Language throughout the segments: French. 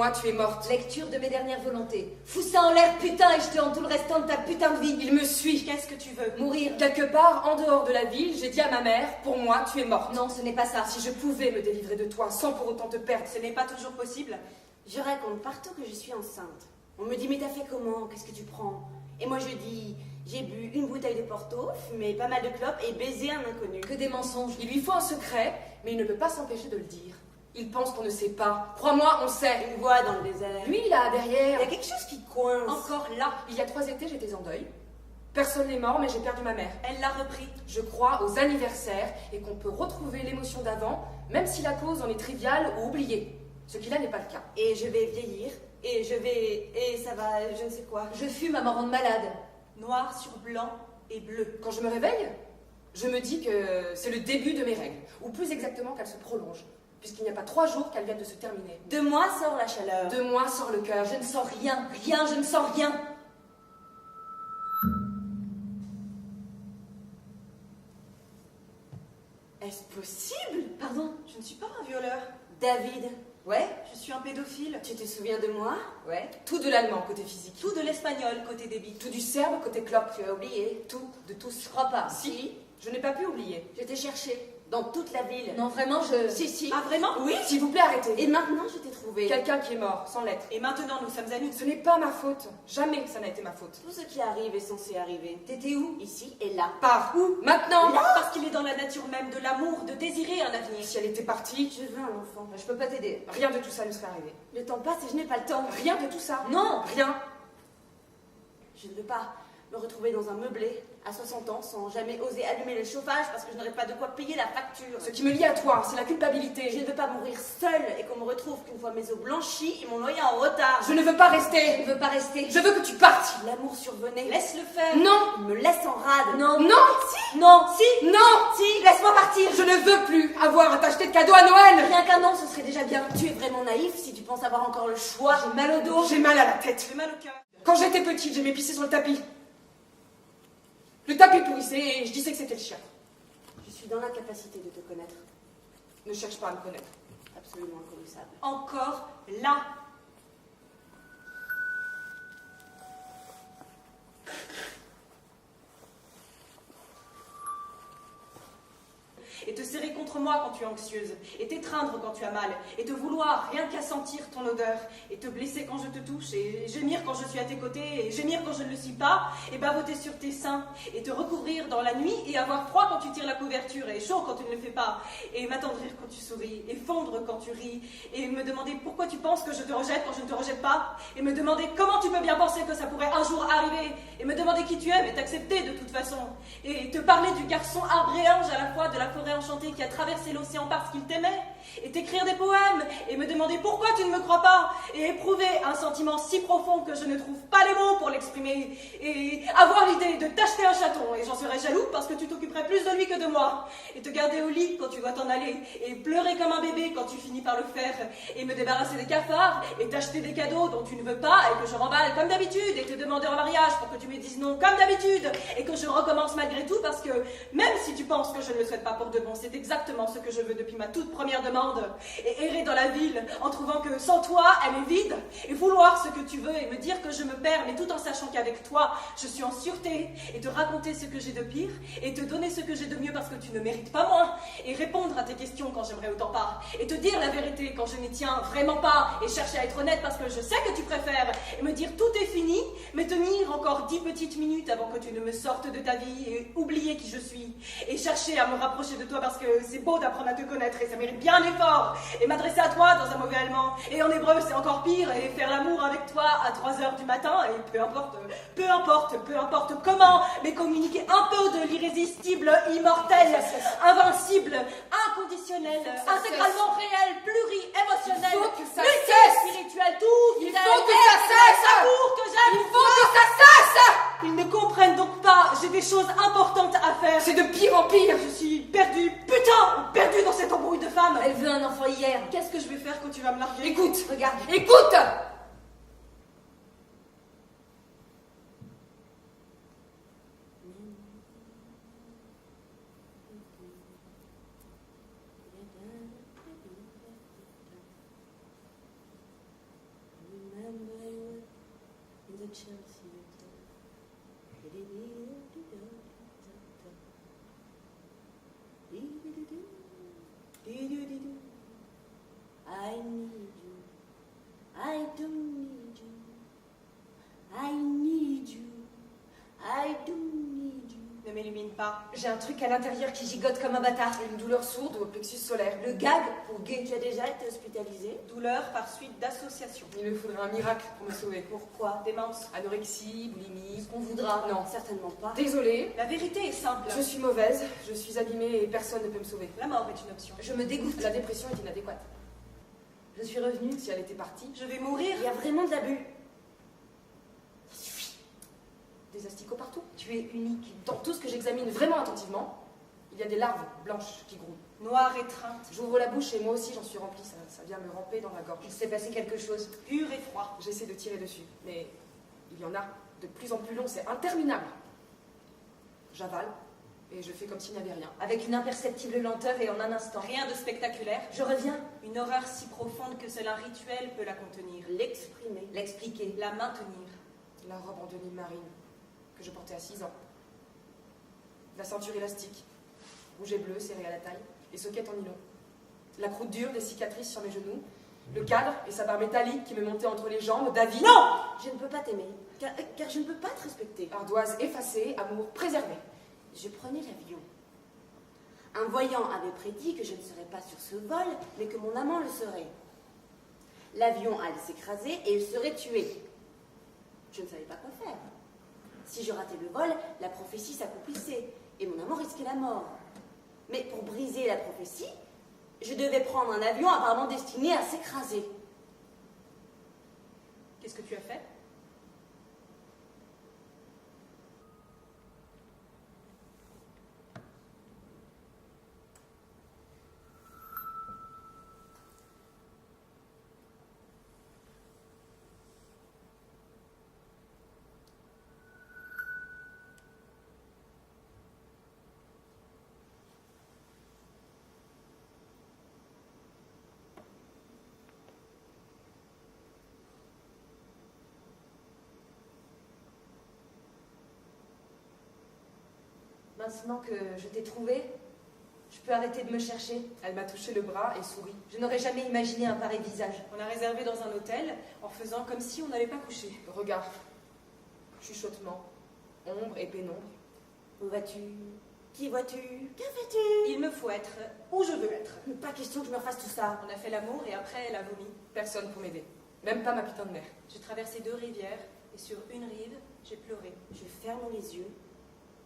moi, tu es morte. Lecture de mes dernières volontés. Fous ça en l'air, putain, et je te rends tout le restant de ta putain de vie. Il me suit. Qu'est-ce que tu veux? Mourir. Quelque part, en dehors de la ville, j'ai dit à ma mère, pour moi, tu es morte. Non, ce n'est pas ça. Si je pouvais me délivrer de toi sans pour autant te perdre, Ce n'est pas toujours possible. Je raconte partout que je suis enceinte. On me dit, mais t'as fait comment? Qu'est-ce que tu prends? Et moi je dis, j'ai bu une bouteille de Porto, fumé pas mal de clopes et baisé un inconnu. Que des mensonges. il lui faut un secret, mais il ne peut pas s'empêcher de le dire. Il pense qu'on ne sait pas. Crois-moi, on sait. Une voix dans le désert. Lui, là, Il derrière. y a quelque chose qui coince. Encore là. Il y a 3 étés, j'étais en deuil. Personne n'est mort, mais j'ai perdu ma mère. Elle l'a repris. Je crois aux anniversaires et qu'on peut retrouver l'émotion d'avant, même si la cause en est triviale ou oubliée. Ce qui là n'est pas le cas. Et je vais vieillir. Et ça va, je ne sais quoi. Je fume à me rendre malade. Noir sur blanc et bleu. Quand je me réveille, je me dis que c'est le début de mes règles, ou plus exactement qu'elles se prolongent, puisqu'il n'y a pas 3 jours qu'elles viennent de se terminer. De moi sort la chaleur. De moi sort le cœur. Je ne sens rien. Rien, je ne sens rien. Est-ce possible? Pardon? Je ne suis pas un violeur. David, Ouais? Je suis un pédophile. tu te souviens de moi? Ouais. Tout de l'allemand côté physique, Tout de l'espagnol côté débit. tout du serbe côté clope, Tu as oublié? tout de tous. Je crois pas. Si, je n'ai pas pu oublier. Je t'ai cherché dans toute la ville. Non, vraiment, je... Si. Ah vraiment? Oui. S'il vous plaît, arrêtez. Et maintenant je t'ai trouvé. Quelqu'un qui est mort, sans lettre. Et maintenant nous sommes amis. Ce n'est pas ma faute. Jamais ça n'a été ma faute. Tout ce qui arrive est censé arriver. T'étais où? Ici et là. Par où? Maintenant. Parce qu'il est dans la nature même de l'amour de désirer un avenir. Si elle était partie, Je veux un enfant. Je peux pas t'aider. rien de tout ça ne serait arrivé. Le temps passe et je n'ai pas le temps. Rien de tout ça. Non! Rien. Je ne veux pas me retrouver dans un meublé à 60 ans sans jamais oser allumer le chauffage parce que je n'aurais pas de quoi payer la facture. Ce qui me lie à toi, c'est la Je culpabilité. ne veux pas mourir seule et qu'on me retrouve qu'une fois mes os blanchis et mon loyer en retard. Je ne veux pas Je rester. ne veux pas rester. Je veux que tu partes. L'amour survenait. Laisse-le faire. Non. Il me laisse en rade. Non. Non. Non! Si. Non. Si, laisse-moi partir. Je ne veux plus avoir à t'acheter de cadeaux à Noël. Rien qu'un an, ce serait déjà bien. Tu es vraiment naïf si tu penses avoir encore le choix. J'ai mal au dos. J'ai mal à la tête. J'ai mal au cœur. Quand j'étais petite, j'aimais pisser sur le tapis. Le tapis pourrissait et je disais que c'était le chien. Je suis dans l'incapacité de te connaître. Ne cherche pas à me connaître. Absolument inconnaissable. Encore là. Et te serrer contre moi quand tu es anxieuse, et t'étreindre quand tu as mal, et te vouloir rien qu'à sentir ton odeur, et te blesser quand je te touche, et gémir quand je suis à tes côtés, et gémir quand je ne le suis pas, et bavoter sur tes seins, et te recouvrir dans la nuit, et avoir froid quand tu tires la couverture, et chaud quand tu ne le fais pas, et m'attendrir quand tu souris, et fondre quand tu ris, et me demander pourquoi tu penses que je te rejette quand je ne te rejette pas, et me demander comment tu peux bien penser que ça pourrait un jour arriver, et me demander qui tu aimes et t'accepter de toute façon, et te parler du garçon arbre et ange à la fois de la forêt enchantée qui a traversé l'océan parce qu'il t'aimait, et t'écrire des poèmes, et me demander pourquoi tu ne me crois pas, et éprouver un sentiment si profond que je ne trouve pas les mots pour l'exprimer, et avoir l'idée de t'acheter un chaton, et j'en serais jaloux parce que tu t'occuperais plus de lui que de moi, et te garder au lit quand tu dois t'en aller, et pleurer comme un bébé quand tu finis par le faire, et me débarrasser des cafards, et t'acheter des cadeaux dont tu ne veux pas, et que je remballe comme d'habitude, et te demander en mariage pour que tu me dises non comme d'habitude, et que je recommence malgré tout parce que même si tu penses que je ne le souhaite pas pour de bon, c'est exactement ce que je veux depuis ma toute première demande, et errer dans la ville en trouvant que sans toi elle est vide, et vouloir ce que tu veux et me dire que je me perds, mais tout en sachant qu'avec toi je suis en sûreté, et te raconter ce que j'ai de pire et te donner ce que j'ai de mieux parce que tu ne mérites pas moins, et répondre à tes questions quand j'aimerais autant pas, et te dire la vérité quand je n'y tiens vraiment pas, et chercher à être honnête parce que je sais que tu préfères, et me dire tout est fini, mais tenir encore 10 petites minutes avant que tu ne me sortes de ta vie et oublier qui je suis, et chercher à me rapprocher de toi parce que c'est beau d'apprendre à te connaître et ça mérite bien un effort, et m'adresser à toi dans un mauvais allemand, et en hébreu c'est encore pire, et faire l'amour avec toi à 3h du matin, et peu importe comment, mais communiquer un peu de l'irrésistible, immortel, invincible, inconditionnel, intégralement réel, pluri-émotionnel, Il faut que ça multi- cesse. spirituel, tout, Il fidèle, faut que ça être, cesse. l'amour que j'aime Il pour faut toi. que ça cesse. Ils ne comprennent donc pas, j'ai des choses importantes à faire. C'est de pire en pire. Je suis perdue, putain, perdue dans cette embrouille de femmes. Elle veut un enfant hier. Qu'est-ce que je vais faire quand tu vas me larguer? Écoute, Regarde. écoute. I need you. I don't need you. I need you. I don't need you. Ne m'illumine pas. J'ai un truc à l'intérieur qui gigote comme un bâtard. Une douleur sourde au plexus solaire. Le gag pour gay. Tu as déjà été hospitalisé? Douleur par suite d'association. Il me faudrait un miracle pour me sauver. Pourquoi? Démence. Anorexie, boulimie. Ce qu'on voudra. Non. Certainement pas. Désolée, La vérité est simple. je suis mauvaise, je suis abîmée et personne ne peut me sauver. La mort est une option. Je me dégoûte. La dépression est inadéquate. Je suis revenue. Si elle était partie, Je vais mourir. Il y a vraiment de l'abus. des asticots partout. Tu es unique. Dans tout ce que j'examine vraiment attentivement, il y a des larves blanches qui grouillent. Noire étreinte. J'ouvre la bouche et moi aussi j'en suis remplie, ça vient me ramper dans la gorge. Il s'est passé quelque chose. Pur et froid. J'essaie de tirer dessus, mais il y en a de plus en plus long, c'est interminable. J'avale et je fais comme s'il n'y avait rien. Avec une imperceptible lenteur et en un instant. Rien de spectaculaire. Je reviens. Une horreur si profonde que seul un rituel peut la contenir. L'exprimer. L'expliquer. La maintenir. La robe en denim marine que je portais à 6 ans. La ceinture élastique, rouge et bleu serrée à la taille, et soquettes en nylon. La croûte dure, des cicatrices sur mes genoux, le cadre et sa barre métallique qui me montait entre les jambes, David. Non! Je ne peux pas t'aimer, car je ne peux pas te respecter. Ardoise effacée, amour préservé. Je prenais l'avion. Un voyant avait prédit que je ne serais pas sur ce vol, mais que mon amant le serait. L'avion allait s'écraser et il serait tué. Je ne savais pas quoi faire. Si je ratais le vol, la prophétie s'accomplissait et mon amant risquait la mort. Mais pour briser la prophétie, je devais prendre un avion apparemment destiné à s'écraser. Qu'est-ce que tu as fait? Maintenant que je t'ai trouvé, je peux arrêter de me chercher. Elle m'a touché le bras et sourit. Je n'aurais jamais imaginé un pareil visage. On a réservé dans un hôtel en faisant comme si on n'allait pas coucher. Regard, chuchotement, ombre et pénombre. Où vas-tu? Qui vois-tu? Que fais-tu? Il me faut être où je veux être. Pas question que je me refasse tout ça. On a fait l'amour et après elle a vomi. Personne pour m'aider. Même pas ma putain de mère. J'ai traversé 2 rivières et sur une rive, j'ai pleuré. Je ferme les yeux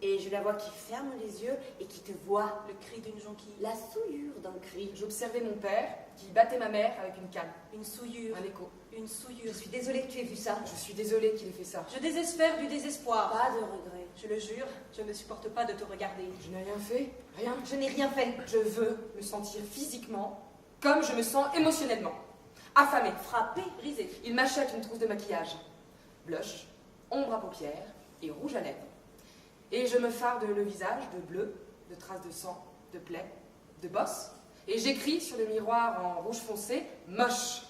et je la vois qui ferme les yeux et qui te voit. Le cri d'une jonquille. La souillure d'un cri. J'observais mon père qui battait ma mère avec une canne. Une souillure. Un écho. Une Je souillure. suis désolée que tu aies vu ça. Je suis désolée qu'il ait fait ça. Je désespère du désespoir. Pas de regret. Je le jure, je ne supporte pas de te regarder. Je n'ai rien fait. Rien. Je n'ai rien fait. Je veux me sentir physiquement comme je me sens émotionnellement. Affamée. Frappé. Brisé. Il m'achète une trousse de maquillage. Blush, ombre à paupières et rouge à lèvres. Et je me farde le visage de bleu, de traces de sang, de plaies, de bosses. Et j'écris sur le miroir en rouge foncé, moche.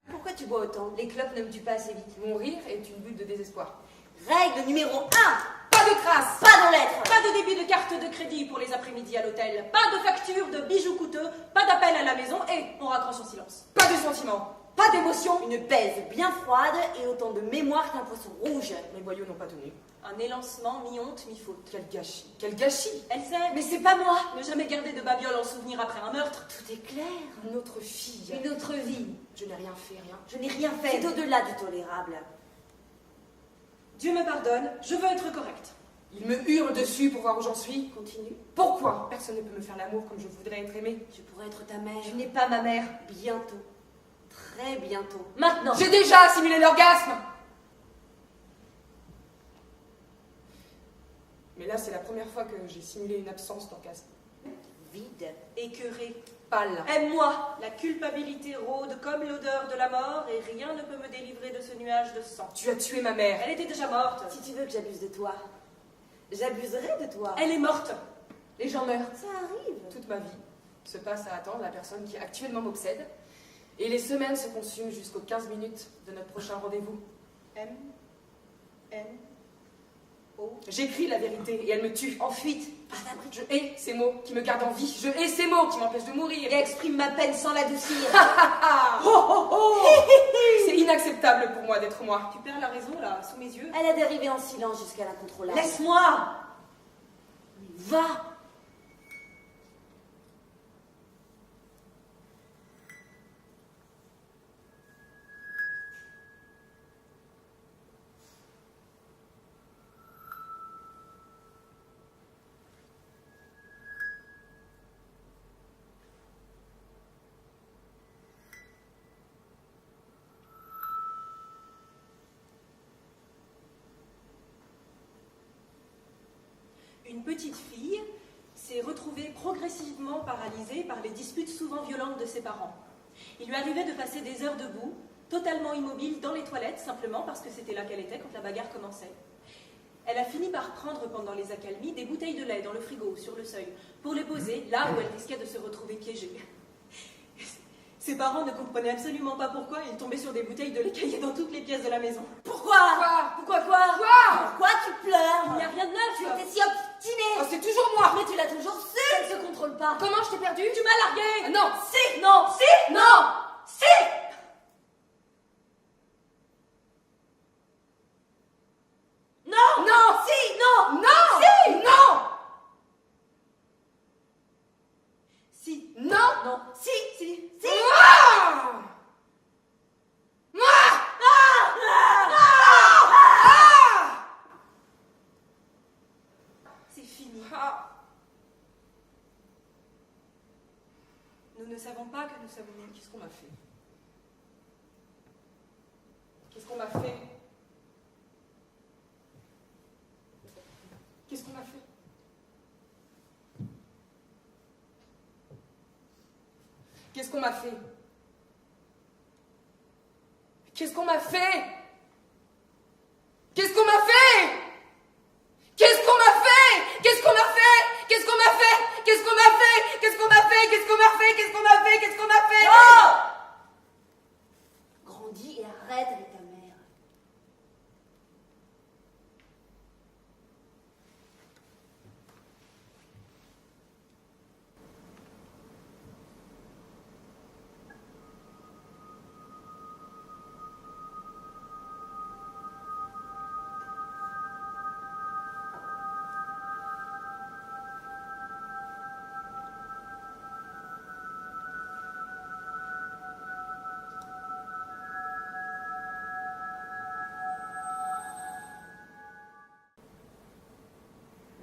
Pourquoi tu bois autant? Les clopes ne me tuent pas assez vite. Mon rire est une bulle de désespoir. Règle numéro 1. Pas de traces. Pas de lettres. Pas de débit de carte de crédit pour les après-midi à l'hôtel. Pas de facture de bijoux coûteux. Pas d'appel à la maison et on raccroche en silence. Pas de sentiments. Pas d'émotion. Une baise bien froide et autant de mémoire qu'un poisson rouge. Mes boyaux n'ont pas tenu. Un élancement mi-honte, mi-faute. Quel gâchis. Quel gâchis. Elle sait, Mais c'est pas moi. ne jamais garder de babiole en souvenir après un meurtre. Tout est clair. Une autre fille. Une autre vie. Je n'ai rien fait, rien. Je n'ai rien fait. C'est au-delà du tolérable. Dieu me pardonne, je veux être correcte. Il me hurle dessus pour voir où j'en suis. Continue. Pourquoi personne ne peut me faire l'amour comme je voudrais être aimée? Je pourrais être ta mère. Tu n'es pas ma mère. Bientôt. Très bientôt. Maintenant. J'ai déjà simulé l'orgasme. Mais là, c'est la première fois que j'ai simulé une absence d'orgasme. Vide. Écœurée. Pâle. Aime-moi. La culpabilité rôde comme l'odeur de la mort et rien ne peut me délivrer de ce nuage de sang. Tu as tué ma mère. Elle était déjà morte. Si tu veux que j'abuse de toi, j'abuserai de toi. Elle est morte. Les gens meurent. Ça arrive. Toute ma vie se passe à attendre la personne qui actuellement m'obsède. Et les semaines se consument jusqu'aux 15 minutes de notre prochain rendez-vous. M. N-O. J'écris la vérité et elle me tue. En fuite. Je hais ces mots qui me gardent en vie. Je hais ces mots qui m'empêchent de mourir. Et exprime ma peine sans l'adoucir. C'est inacceptable pour moi d'être moi. Tu perds la raison, là, sous mes yeux. Elle a dérivé en silence jusqu'à l'incontrôlable. Laisse-moi. Va! Une petite fille s'est retrouvée progressivement paralysée par les disputes souvent violentes de ses parents. Il lui arrivait de passer des heures debout, totalement immobile dans les toilettes, simplement parce que c'était là qu'elle était quand la bagarre commençait. Elle a fini par prendre pendant les accalmies des bouteilles de lait dans le frigo, sur le seuil, pour les poser là où elle risquait de se retrouver piégée. Ses parents ne comprenaient absolument pas pourquoi ils tombaient sur des bouteilles de lait caillées dans toutes les pièces de la maison. Pourquoi? Pourquoi quoi? Pourquoi tu pleures? Il n'y a rien de neuf. Tu étais si obstinée. Oh, c'est toujours moi. Mais tu l'as toujours su. Ça ne se contrôle pas. Comment je t'ai perdu? Tu m'as largué. Ah, non. Si. Non. Si. Non. Si. Non. Non. Si. Non. Non. Si. Non. Si, Non. Non. si, si, Si. Ah. c'est fini. Ah. Nous ne savons pas que nous savons. Qu'est-ce qu'on m'a fait? Qu'est-ce qu'on m'a fait? Qu'est-ce qu'on m'a fait? Qu'est-ce qu'on m'a fait? Qu'est-ce qu'on m'a fait? Qu'est-ce qu'on m'a fait? Qu'est-ce qu'on m'a fait? Qu'est-ce qu'on m'a fait? Qu'est-ce qu'on m'a fait? Qu'est-ce qu'on m'a fait? Qu'est-ce qu'on m'a fait? Qu'est-ce qu'on m'a fait? Qu'est-ce qu'on m'a fait? Qu'est-ce qu'on m'a fait? Grandis et arrête avec ta mère.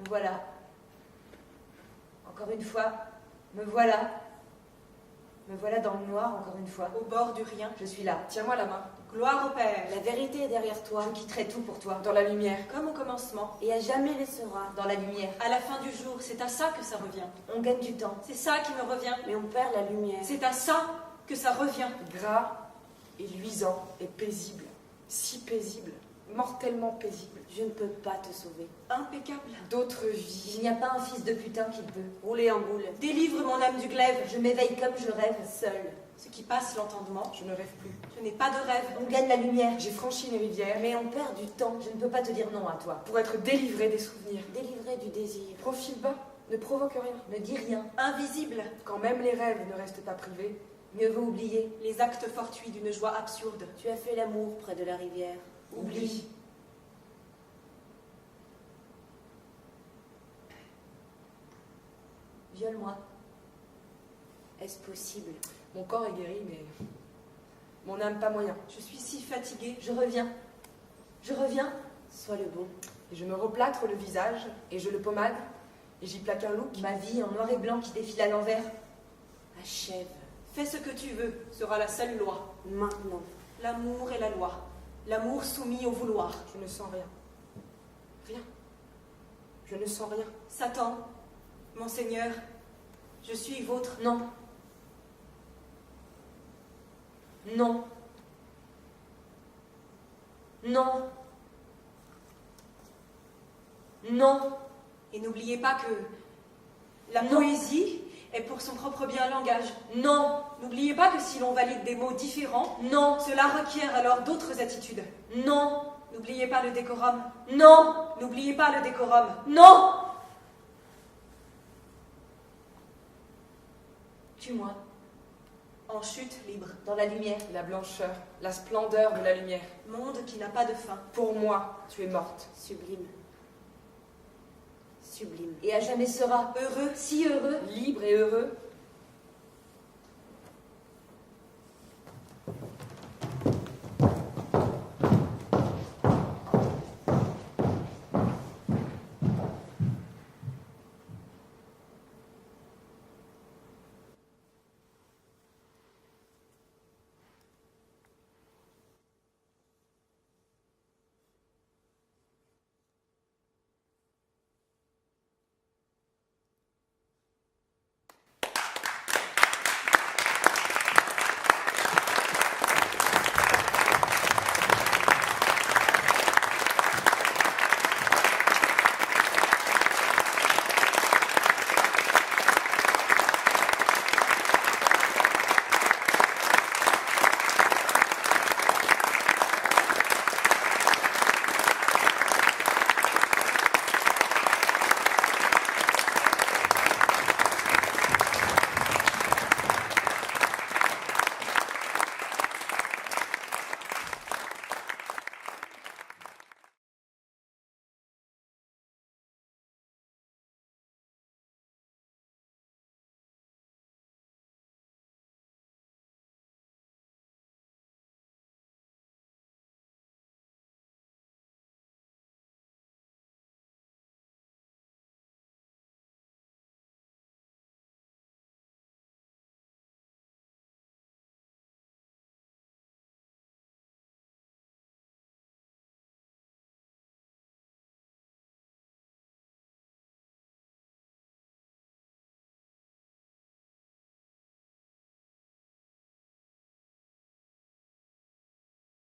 Me voilà. Encore une fois, me voilà. Me voilà dans le noir, encore une fois. Au bord du rien. Je suis là. Tiens-moi la main. Gloire au Père. La vérité est derrière toi Je quitterai tout pour toi. Dans la lumière. Comme au commencement. et à jamais le sera. Dans la lumière. À la fin du jour, c'est à ça que ça revient. On gagne du temps. C'est ça qui me revient. Mais on perd la lumière. C'est à ça que ça revient. Gras et luisant et paisible. Si paisible. Mortellement paisible. Je ne peux pas te sauver. Impeccable. D'autres Il vies. n'y a pas un fils de putain qui peut. Rouler en boule. Délivre mon âme du glaive. Je m'éveille comme je rêve. Seul. Ce qui passe l'entendement. Je ne rêve plus. Je n'ai pas de rêve. On gagne la lumière. J'ai franchi une rivière Mais on perd du temps. Je ne peux pas te dire non à toi. pour être délivré des souvenirs. Délivré du désir. Profile bas, ne provoque rien. Ne dis rien. Invisible. Quand même les rêves ne restent pas privés. Mieux vaut oublier. Les actes fortuits d'une joie absurde. Tu as fait l'amour près de la rivière. Oublie. Viole-moi. Est-ce possible? Mon corps est guéri, mais mon âme pas moyen. Je suis si fatiguée. Je reviens. Je reviens. Sois le bon. Et je me replâtre le visage, et je le pommade, et j'y plaque un look. Ma vie en noir et blanc qui défile à l'envers. Achève. Fais ce que tu veux, sera la seule loi. Maintenant. L'amour est la loi. L'amour soumis au vouloir. Je ne sens rien. Rien. Je ne sens rien. Satan, mon Seigneur, je suis vôtre. Non. Non. Non. Non. Et n'oubliez pas que la Non. poésie est pour son propre bien un langage. Non. N'oubliez pas que si l'on valide des mots différents, Non. cela requiert alors d'autres attitudes. Non. N'oubliez pas le décorum. Non, N'oubliez pas le décorum. non. Tue-moi, En chute libre. dans la lumière. La blancheur, la splendeur de la lumière. Monde qui n'a pas de fin. Pour moi, tu es morte. Sublime. Sublime. Et à jamais sera Heureux. si heureux. Libre et heureux,